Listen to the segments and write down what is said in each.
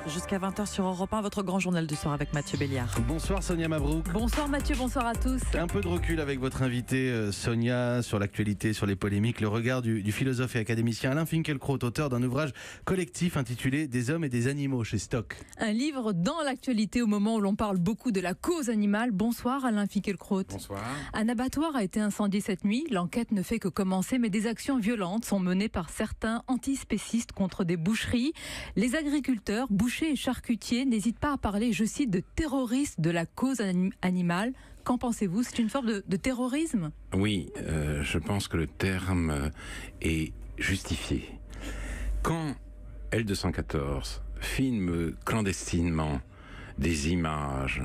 Jusqu'à 20h sur Europe 1, votre grand journal du soir avec Mathieu Béliard. Bonsoir Sonia Mabrouk. Bonsoir Mathieu, bonsoir à tous. Un peu de recul avec votre invité Sonia sur l'actualité, sur les polémiques, le regard du philosophe et académicien Alain Finkielkraut, auteur d'un ouvrage collectif intitulé Des hommes et des animaux chez Stock. Un livre dans l'actualité au moment où l'on parle beaucoup de la cause animale. Bonsoir Alain Finkielkraut. Bonsoir. Un abattoir a été incendié cette nuit. L'enquête ne fait que commencer, mais des actions violentes sont menées par certains antispécistes contre des boucheries. Les agriculteurs, bouchers et charcutiers n'hésitent pas à parler, je cite, de terroristes de la cause animale. Qu'en pensez-vous? C'est une forme de terrorisme? Oui, je pense que le terme est justifié. Quand L214 filme clandestinement des images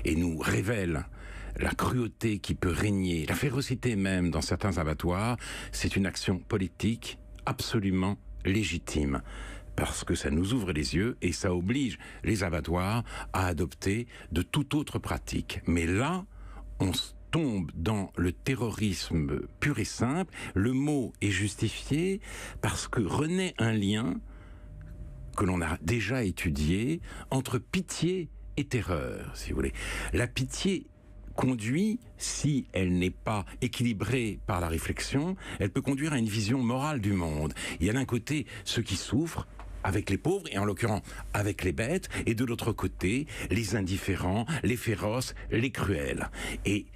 et nous révèle la cruauté qui peut régner, la férocité même dans certains abattoirs, c'est une action politique absolument légitime. Parce que ça nous ouvre les yeux et ça oblige les abattoirs à adopter de toute autre pratique. Mais là, on tombe dans le terrorisme pur et simple. Le mot est justifié parce que renaît un lien que l'on a déjà étudié entre pitié et terreur, si vous voulez. La pitié conduit, si elle n'est pas équilibrée par la réflexion, elle peut conduire à une vision morale du monde. Il y a d'un côté ceux qui souffrent, avec les pauvres, et en l'occurrence avec les bêtes, et de l'autre côté, les indifférents, les féroces, les cruels. Et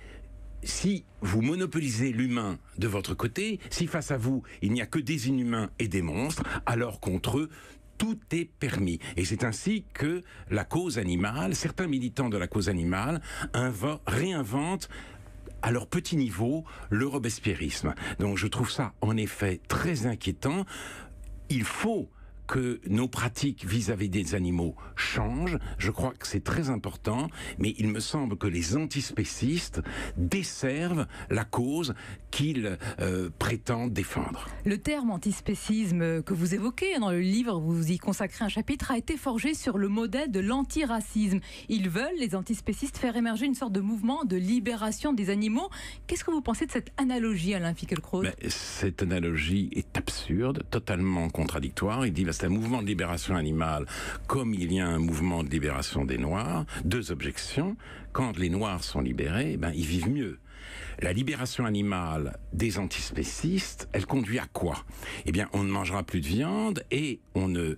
si vous monopolisez l'humain de votre côté, si face à vous, il n'y a que des inhumains et des monstres, alors contre eux, tout est permis. Et c'est ainsi que la cause animale, certains militants de la cause animale, réinventent à leur petit niveau le robespierrisme. Donc je trouve ça en effet très inquiétant. Il faut que nos pratiques vis-à-vis des animaux changent. Je crois que c'est très important, mais il me semble que les antispécistes desservent la cause qu'ils prétendent défendre. Le terme antispécisme que vous évoquez dans le livre, vous y consacrez un chapitre, a été forgé sur le modèle de l'antiracisme. Ils veulent, les antispécistes, faire émerger une sorte de mouvement de libération des animaux. Qu'est-ce que vous pensez de cette analogie, Alain Finkielkraut? Cette analogie est absurde, totalement contradictoire. Il dit c'est un mouvement de libération animale, comme il y a un mouvement de libération des Noirs. Deux objections. Quand les Noirs sont libérés, ils vivent mieux. La libération animale des antispécistes, elle conduit à quoi? On ne mangera plus de viande et on ne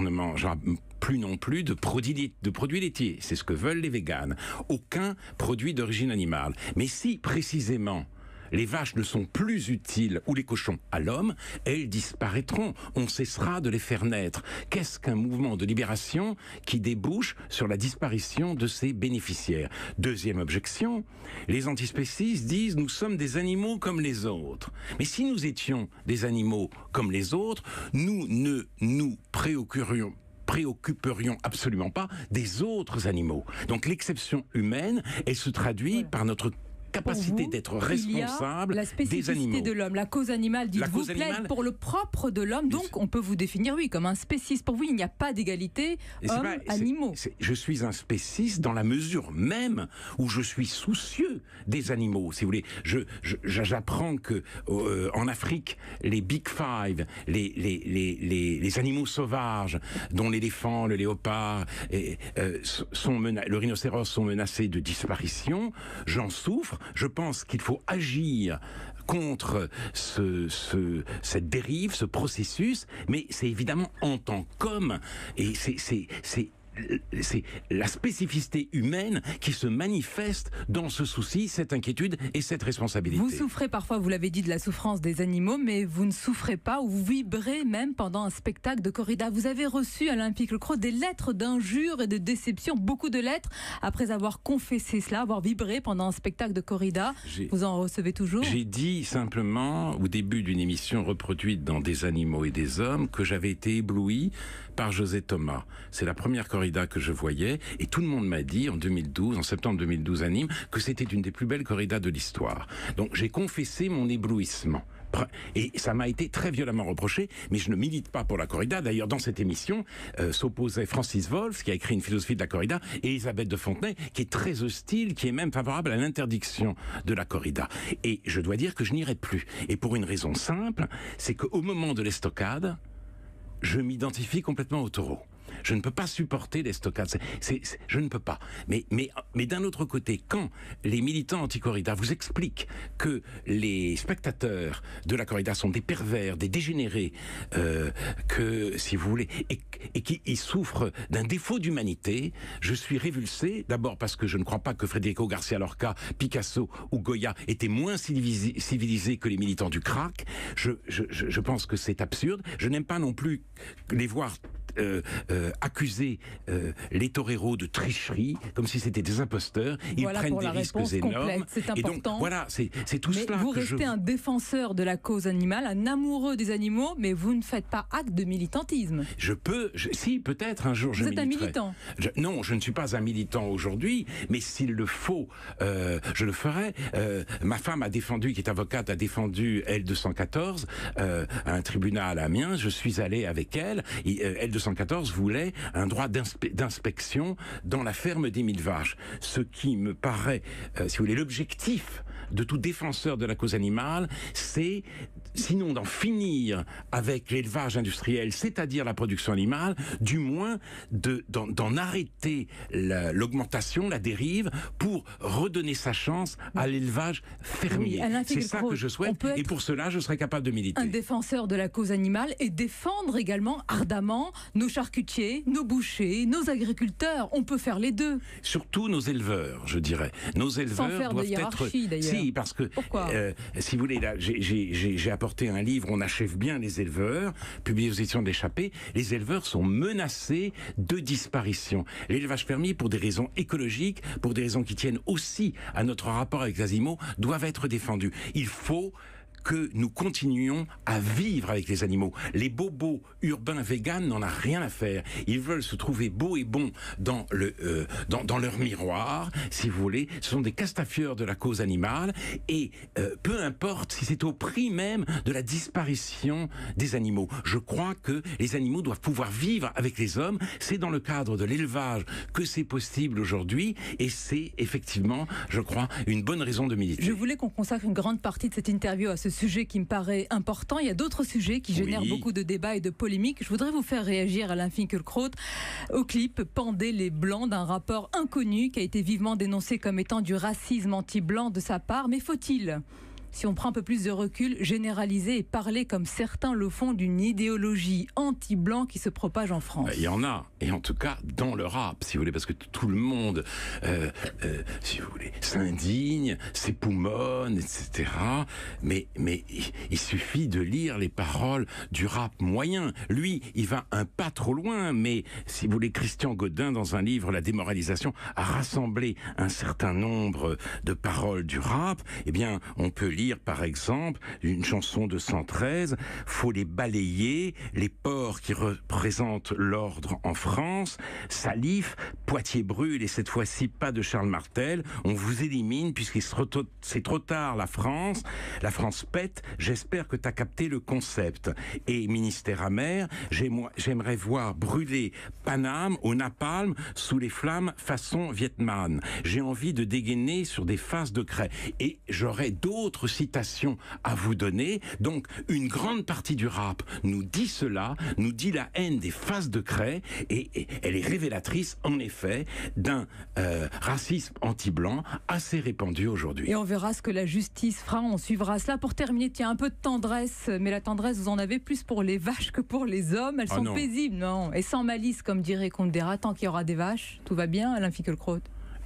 mangera plus non plus de produits laitiers. C'est ce que veulent les véganes. Aucun produit d'origine animale. Mais si, précisément, les vaches ne sont plus utiles, ou les cochons, à l'homme, elles disparaîtront. On cessera de les faire naître. Qu'est-ce qu'un mouvement de libération qui débouche sur la disparition de ses bénéficiaires? Deuxième objection, les antispécistes disent « nous sommes des animaux comme les autres ». Mais si nous étions des animaux comme les autres, nous ne nous préoccuperions absolument pas des autres animaux. Donc l'exception humaine, elle se traduit par notre capacité d'être responsable la des animaux. de l'homme, la cause animale, dites-vous, plaide pour le propre de l'homme, donc on peut vous définir, oui, comme un spéciste. Pour vous, il n'y a pas d'égalité hommes-animaux. Je suis un spéciste dans la mesure même où je suis soucieux des animaux, si vous voulez. J'apprends que en Afrique, les Big Five, les animaux sauvages, dont l'éléphant, le léopard, le rhinocéros sont menacés de disparition. J'en souffre. Je pense qu'il faut agir contre cette dérive, ce processus, mais c'est évidemment en tant qu'homme, et c'est la spécificité humaine qui se manifeste dans ce souci, cette inquiétude et cette responsabilité. Vous souffrez parfois, vous l'avez dit, de la souffrance des animaux, mais vous ne souffrez pas ou vous vibrez même pendant un spectacle de corrida. Vous avez reçu, Alain Finkielkraut, des lettres d'injures et de déception, beaucoup de lettres, après avoir confessé cela, avoir vibré pendant un spectacle de corrida. Vous en recevez toujours? J'ai dit simplement, au début d'une émission reproduite dans Des animaux et des hommes, que j'avais été ébloui par José Thomas. C'est la première corrida que je voyais, et tout le monde m'a dit en septembre 2012 à Nîmes, que c'était une des plus belles corridas de l'histoire. Donc j'ai confessé mon éblouissement. Et ça m'a été très violemment reproché, mais je ne milite pas pour la corrida. D'ailleurs, dans cette émission, s'opposait Francis Wolff, qui a écrit une philosophie de la corrida, et Elisabeth de Fontenay, qui est très hostile, qui est même favorable à l'interdiction de la corrida. Et je dois dire que je n'irai plus. Et pour une raison simple, c'est qu'au moment de l'estocade, je m'identifie complètement au taureau. Je ne peux pas supporter les stockades. Je ne peux pas. Mais d'un autre côté, quand les militants anti-corrida vous expliquent que les spectateurs de la corrida sont des pervers, des dégénérés, que, si vous voulez, et qui souffrent d'un défaut d'humanité, je suis révulsé. D'abord parce que je ne crois pas que Federico Garcia Lorca, Picasso ou Goya étaient moins civilisés que les militants du crack. Je pense que c'est absurde. Je n'aime pas non plus les voir accuser les toreros de tricherie, comme si c'était des imposteurs. Ils prennent des risques énormes. C'est important. Et donc, voilà, c'est tout mais cela vous restez un défenseur de la cause animale, un amoureux des animaux, mais vous ne faites pas acte de militantisme. Si, peut-être un jour je militerai. Vous êtes un militant. Non, je ne suis pas un militant aujourd'hui, mais s'il le faut, je le ferai. Ma femme a défendu, qui est avocate, a défendu L214 à un tribunal à Amiens. Je suis allé avec elle. L214 voulait un droit d'inspection dans la ferme des 1000 vaches. Ce qui me paraît, si vous voulez, l'objectif de tout défenseur de la cause animale, c'est sinon d'en finir avec l'élevage industriel, c'est-à-dire la production animale, du moins d'en arrêter l'augmentation, la dérive, pour redonner sa chance à l'élevage fermier. Oui, c'est ça que je souhaite, et pour cela, je serai capable de militer. Un défenseur de la cause animale et défendre également ardemment nos charcutiers, nos bouchers, nos agriculteurs. On peut faire les deux. Surtout nos éleveurs, je dirais. Nos éleveurs sans faire doivent de hiérarchie, d'ailleurs. Si, parce que si vous voulez, là, j'ai apporté un livre, On achève bien les éleveurs, publié aux éditions de l'Échappée. Les éleveurs sont menacés de disparition. L'élevage fermier, pour des raisons écologiques, pour des raisons qui tiennent aussi à notre rapport avec les animaux, doivent être défendus. Il faut que nous continuions à vivre avec les animaux. Les bobos urbains véganes n'en ont rien à faire. Ils veulent se trouver beaux et bons dans leur miroir, si vous voulez. Ce sont des castafieurs de la cause animale, et peu importe si c'est au prix même de la disparition des animaux. Je crois que les animaux doivent pouvoir vivre avec les hommes. C'est dans le cadre de l'élevage que c'est possible aujourd'hui, et c'est effectivement, je crois, une bonne raison de militer. Je voulais qu'on consacre une grande partie de cette interview à ce sujet qui me paraît important. Il y a d'autres sujets qui génèrent beaucoup de débats et de polémiques. Je voudrais vous faire réagir, Alain Finkielkraut, au clip « Pendez les Blancs » d'un rappeur inconnu qui a été vivement dénoncé comme étant du racisme anti-blanc de sa part. Mais faut-il, si on prend un peu plus de recul, généraliser et parler comme certains le font d'une idéologie anti-blanc qui se propage en France? Il y en a, et en tout cas dans le rap, si vous voulez, parce que tout le monde, si vous voulez, s'indigne, s'époumonne, etc. Mais il suffit de lire les paroles du rap moyen. Lui, il va un pas trop loin, mais si vous voulez, Christian Godin, dans un livre, La démoralisation, a rassemblé un certain nombre de paroles du rap. Eh bien, on peut lire par exemple une chanson de 113, faut les balayer, les porcs qui représentent l'ordre en France, Salif, Poitiers brûle, et cette fois-ci pas de Charles Martel, on vous élimine puisque c'est trop tard, la France pète, j'espère que t'as capté le concept. Et ministère amer, j'aimerais voir brûler Paname au napalm sous les flammes façon Vietnam. J'ai envie de dégainer sur des faces de craie. Et j'aurais d'autres citations à vous donner. Donc, une grande partie du rap nous dit cela, nous dit la haine des faces de craie, et elle est révélatrice, en effet, d'un racisme anti-blanc assez répandu aujourd'hui. Et on verra ce que la justice fera, on suivra cela. Pour terminer, tiens, un peu de tendresse, mais la tendresse, vous en avez plus pour les vaches que pour les hommes. Elles sont paisibles, non? Et sans malice, comme dirait Comte Dera, tant qu'il y aura des vaches, tout va bien, Alain Finkielkraut?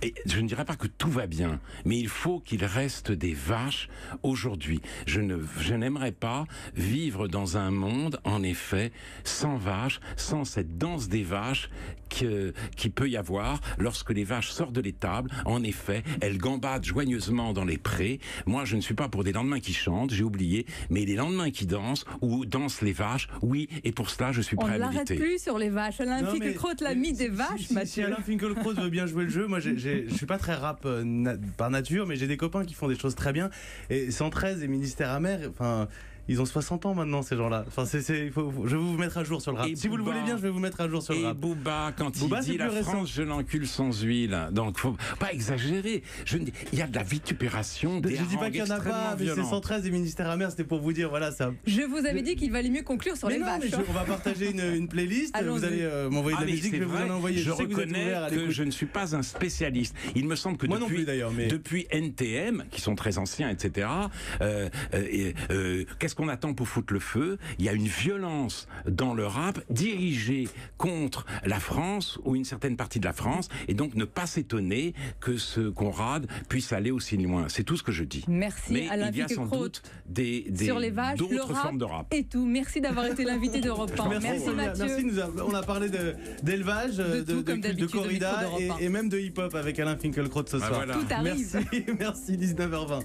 Et je ne dirais pas que tout va bien, mais il faut qu'il reste des vaches aujourd'hui. Je n'aimerais pas vivre dans un monde, en effet, sans vaches, sans cette danse des vaches qui peut y avoir lorsque les vaches sortent de l'étable. En effet, elles gambadent joyeusement dans les prés. Moi, je ne suis pas pour des lendemains qui chantent, j'ai oublié, mais les lendemains qui dansent, où dansent les vaches, oui, et pour cela, je suis prêt à militer. On ne l'arrête plus sur les vaches. Alain Finkielkraut, l'ami des vaches, Mathieu. Si Alain Finkielkraut veut bien jouer le jeu, moi, je suis pas très rap par nature, mais j'ai des copains qui font des choses très bien. Et 113 et Ministère amer, enfin, Ils ont 60 ans maintenant, ces gens-là. Enfin, je vais vous mettre à jour sur le rap. Et Si vous le voulez bien, je vais vous mettre à jour sur le rap. Et Booba, quand Booba, il dit la France, je l'encule sans huile. Donc, faut pas exagérer. Il y a de la vitupération. Je dis pas qu'il y en a pas, mais c'est 113 des ministères amers, c'était pour vous dire, voilà, ça. Je vous avais dit qu'il valait mieux conclure sur les vaches. On va partager une playlist. Vous allez m'envoyer de la musique, je vais vous en envoyer. Je reconnais que je ne suis pas un spécialiste. Il me semble que depuis NTM, qui sont très anciens, etc., qu'est-ce qu'on attend pour foutre le feu? Il y a une violence dans le rap dirigée contre la France ou une certaine partie de la France, et donc ne pas s'étonner que ce Conrad puisse aller aussi loin. C'est tout ce que je dis. Merci. Mais Alain il y a sans doute sur les vaches, d'autres formes de rap. Et tout. Merci d'avoir été l'invité d'Europe 1. Merci Mathieu. Merci, on a parlé d'élevage, de corrida et même de hip-hop avec Alain Finkielkraut ce soir. Tout arrive. Merci, 19h20.